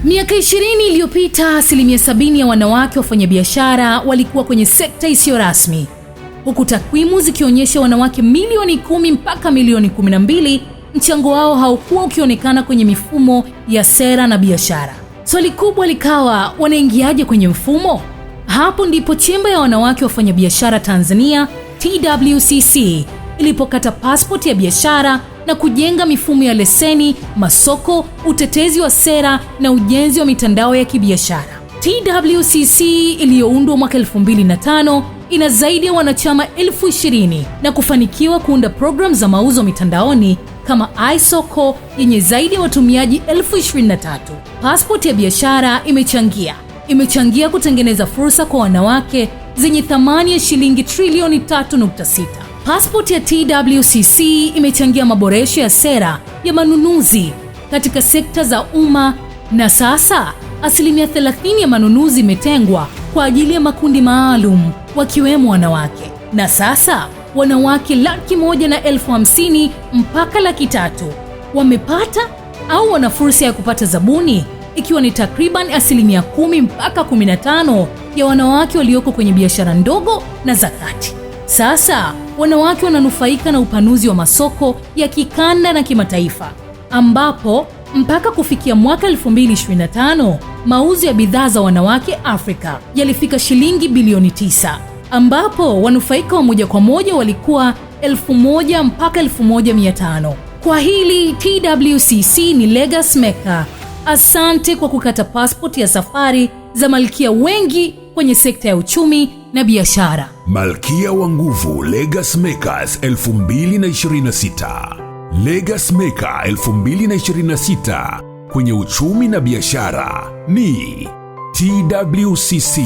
Miaka 20 iliyopita, asilimia 70 ya wanawake wafanyabiashara walikuwa kwenye sekta isiyo rasmi, huku takwimu zikionyesha wanawake milioni 10 mpaka milioni 12 mchango wao haukuwa ukionekana kwenye mifumo ya sera na biashara. Swali kubwa likawa, wanaingiaje kwenye mfumo? Hapo ndipo chemba ya wanawake wafanyabiashara Tanzania TWCC ilipokata passport ya biashara na kujenga mifumo ya leseni, masoko, utetezi wa sera na ujenzi wa mitandao ya kibiashara. TWCC iliyoundwa mwaka 2005 ina zaidi ya wanachama 20,000 na kufanikiwa kuunda programu za mauzo mitandaoni kama iSoko yenye zaidi ya watumiaji 23,000. Passport ya biashara imechangia kutengeneza fursa kwa wanawake zenye thamani ya shilingi trilioni 3.6. Passport ya TWCC imechangia maboresho ya sera ya manunuzi katika sekta za umma, na sasa asilimia 30 ya manunuzi imetengwa kwa ajili ya makundi maalum wakiwemo wanawake. Na sasa wanawake 150,000 mpaka 300,000 wamepata au wana fursa ya kupata zabuni, ikiwa ni takriban asilimia 10 mpaka 15 ya wanawake walioko kwenye biashara ndogo na za kati. Sasa wanawake wananufaika na upanuzi wa masoko ya kikanda na kimataifa, ambapo mpaka kufikia mwaka 2025 mauzo ya bidhaa za wanawake Afrika yalifika shilingi bilioni 9, ambapo wanufaika wa moja kwa moja walikuwa 1,000 mpaka 1,500. Kwa hili TWCC ni legacy maker. Asante kwa kukata passport ya safari za malkia wengi kwenye sekta ya uchumi na biashara. Malkia wa nguvu Legacy Makers 2026. Legacy Maker 2026 kwenye uchumi na biashara ni TWCC.